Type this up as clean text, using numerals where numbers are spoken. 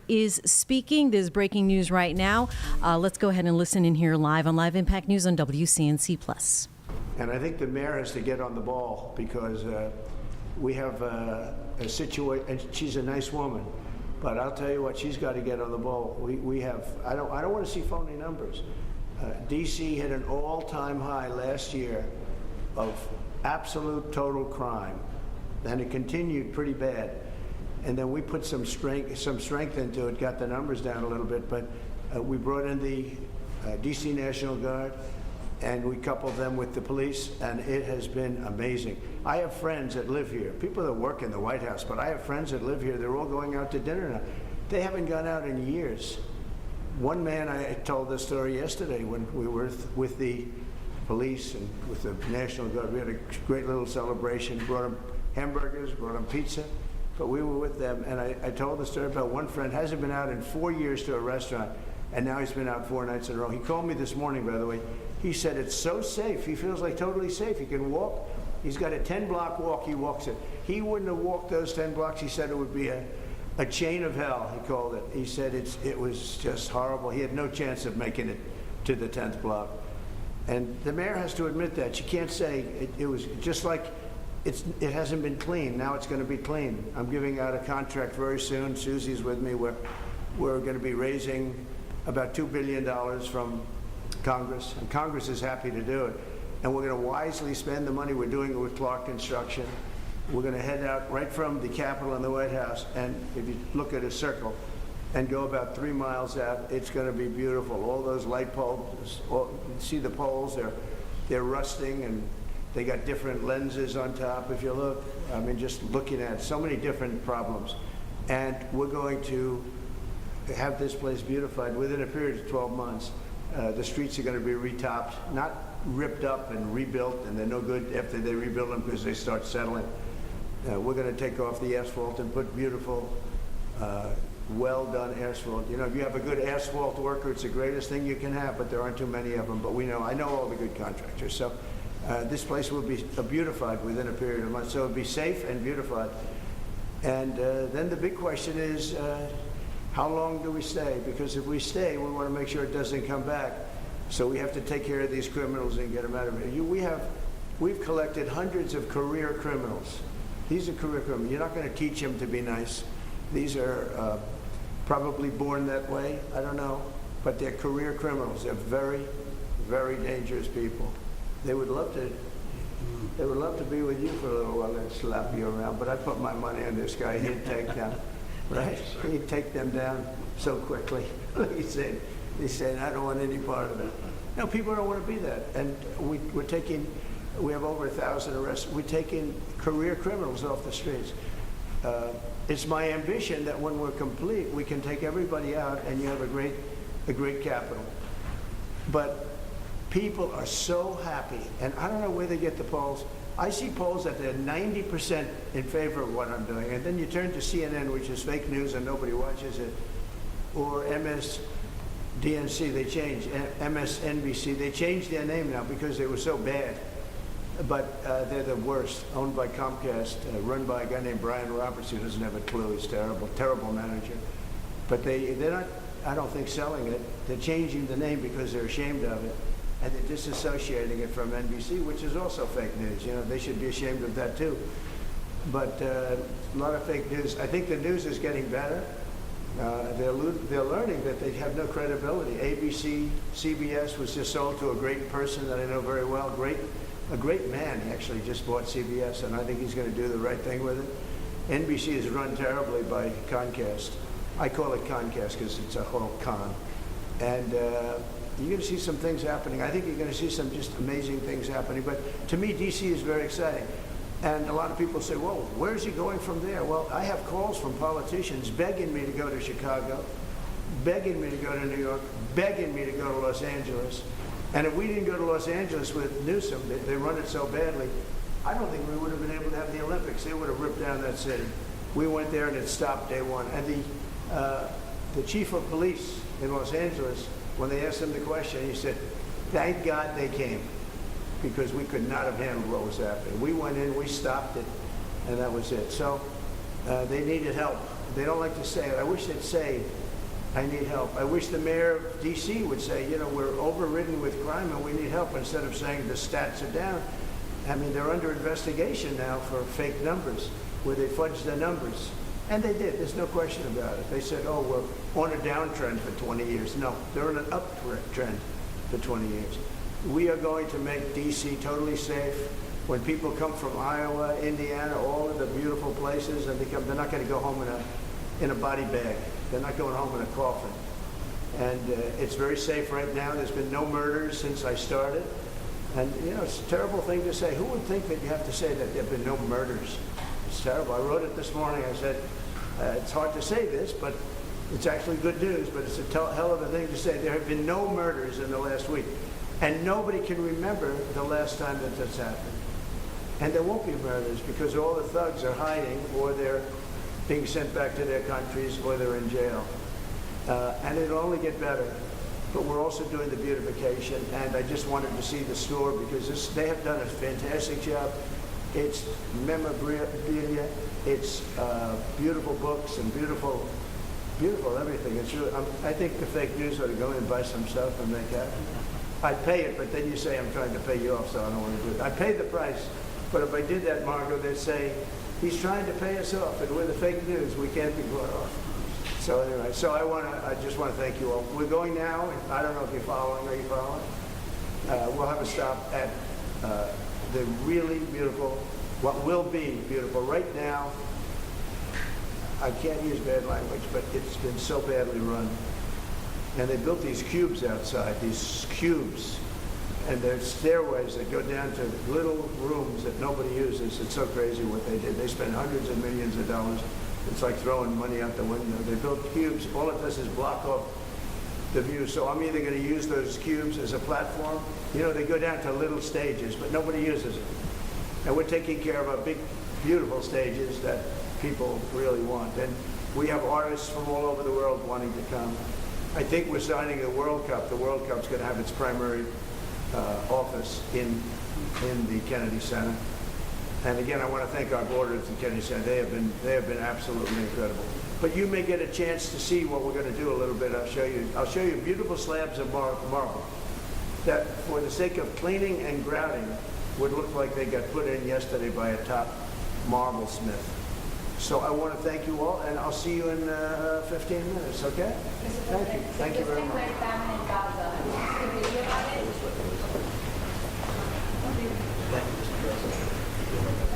is speaking. There's breaking news right now. Let's go ahead and listen in here live on Live Impact News on WCNC+. And I think the mayor has to get on the ball because we have a situation, and she's a nice woman, but I'll tell you what, she's got to get on the ball. We have, I don't want to see phony numbers. DC hit an all-time high last year of absolute total crime, and it continued pretty bad. And then we put some strength into it, got the numbers down a little bit, but we brought in the DC National Guard, and we coupled them with the police, and it has been amazing. I have friends that live here, people that work in the White House, but I have friends that live here. They're all going out to dinner now. They haven't gone out in years. One man, I told this story yesterday when we were with the police and with the National Guard. We had a great little celebration, brought them hamburgers, brought them pizza, but we were with them, and I told the story about one friend hasn't been out in 4 years to a restaurant, and now he's been out 4 nights in a row. He called me this morning, by the way. He said it's so safe. He feels like totally safe. He can walk. He's got a 10-block walk. He walks it. He wouldn't have walked those 10 blocks. He said it would be a chain of hell, he called it. He said it was just horrible. He had no chance of making it to the 10th block. And the mayor has to admit that. She can't say it was just like it hasn't been clean. Now it's going to be clean. I'm giving out a contract very soon. Susie's with me. We're going to be raising about $2 billion from Congress, and Congress is happy to do it. And we're going to wisely spend the money. We're doing it with Clark Construction. We're going to head out right from the Capitol and the White House, and if you look at a circle and go about 3 miles out, it's going to be beautiful. All those light poles, you see the poles, they're rusting, and they got different lenses on top. If you look, I mean, just looking at so many different problems. And we're going to have this place beautified within a period of 12 months. The streets are going to be retopped, not ripped up and rebuilt, and they're no good after they rebuild them because they start settling. We're going to take off the asphalt and put beautiful, well-done asphalt. You know, if you have a good asphalt worker, it's the greatest thing you can have, but there aren't too many of them. But I know all the good contractors. So this place will be beautified within a period of months. So it'll be safe and beautified. And then the big question is, how long do we stay? Because if we stay, we want to make sure it doesn't come back. So we have to take care of these criminals and get them out of here. We've collected hundreds of career criminals. These are career criminals. You're not going to teach them to be nice. These are probably born that way. I don't know. But they're career criminals. They're very, very dangerous people. They would love to be with you for a little while and slap you around. But I put my money on this guy. He'd take them, right? He'd take them down so quickly. He's saying, I don't want any part of it. No, people don't want to be that. And we have over 1,000 arrests. We're taking career criminals off the streets. It's my ambition that when we're complete, we can take everybody out and you have a great capital. But people are so happy, and I don't know where they get the polls. I see polls that they're 90% in favor of what I'm doing, and then you turn to CNN, which is fake news and nobody watches it, or MSDNC, they changed, MSNBC, they changed their name now because they were so bad. But they're the worst, owned by Comcast, run by a guy named Brian Roberts, who doesn't have a clue. He's terrible manager. But they're not, I don't think, selling it. They're changing the name because they're ashamed of it, and they're disassociating it from NBC, which is also fake news. You know, they should be ashamed of that too. But a lot of fake news. I think the news is getting better. They're learning that they have no credibility. ABC, CBS was just sold to a great person that I know very well, a great man. He actually just bought CBS, and I think he's going to do the right thing with it. NBC is run terribly by Comcast. I call it Comcast because it's a whole con. And you're going to see some things happening. I think you're going to see some just amazing things happening. But to me, DC is very exciting. And a lot of people say, well, where's he going from there? Well, I have calls from politicians begging me to go to Chicago, begging me to go to New York, begging me to go to Los Angeles. And if we didn't go to Los Angeles with Newsom, they run it so badly, I don't think we would have been able to have the Olympics. They would have ripped down that city. We went there and it stopped day one. And the chief of police in Los Angeles, when they asked him the question, he said, thank God they came, because we could not have handled what was happening. We went in, we stopped it, and that was it. So they needed help. They don't like to say it. I wish they'd say, I need help. I wish the mayor of D.C. would say, you know, we're overridden with crime and we need help, instead of saying the stats are down. I mean, they're under investigation now for fake numbers, where they fudged the numbers. And they did. There's no question about it. They said, oh, we're on a downtrend for 20 years. No, they're on an uptrend for 20 years. We are going to make D.C. totally safe. When people come from Iowa, Indiana, all of the beautiful places, and they're not going to go home in a body bag. They're not going home in a coffin. And it's very safe right now. There's been no murders since I started. And, you know, it's a terrible thing to say. Who would think that you have to say that there have been no murders? It's terrible. I wrote it this morning. I said, it's hard to say this, but it's actually good news, but it's a hell of a thing to say. There have been no murders in the last week. And nobody can remember the last time that this happened. And there won't be murders because all the thugs are hiding, or they're being sent back to their countries, or they're in jail. And it'll only get better. But we're also doing the beautification, and I just wanted to see the store because they have done a fantastic job. It's memorabilia, it's beautiful books and beautiful everything. It's really, I think the fake news ought to go in and buy some stuff and make happen. I'd pay it, but then you say I'm trying to pay you off, so I don't want to do it. I pay the price, but if I did that, Margot, they'd say, he's trying to pay us off, and we're the fake news. We can't be bought off. So anyway, I just want to thank you all. We're going now, and I don't know if you're following. Are you following? We'll have a stop at the really beautiful, what will be beautiful. Right now, I can't use bad language, but it's been so badly run. And they built these cubes outside, these cubes. And there's stairways that go down to little rooms that nobody uses. It's so crazy what they did. They spent hundreds of millions of dollars. It's like throwing money out the window. They built cubes. All it does is block off the view. So I'm either going to use those cubes as a platform. You know, they go down to little stages, but nobody uses it. And we're taking care of our big, beautiful stages that people really want. And we have artists from all over the world wanting to come. I think we're signing the World Cup. The World Cup's going to have its primary office in the Kennedy Center. And again, I want to thank our boarders at the Kennedy Center. They have been absolutely incredible. But you may get a chance to see what we're going to do a little bit. I'll show you beautiful slabs of marble that, for the sake of cleaning and grouting, would look like they got put in yesterday by a top marble smith. So I want to thank you all, and I'll see you in 15 minutes, okay? Thank you. Thank you very much. Famine in Gaza. Have you seen a video about it? Thank you, Mr. President.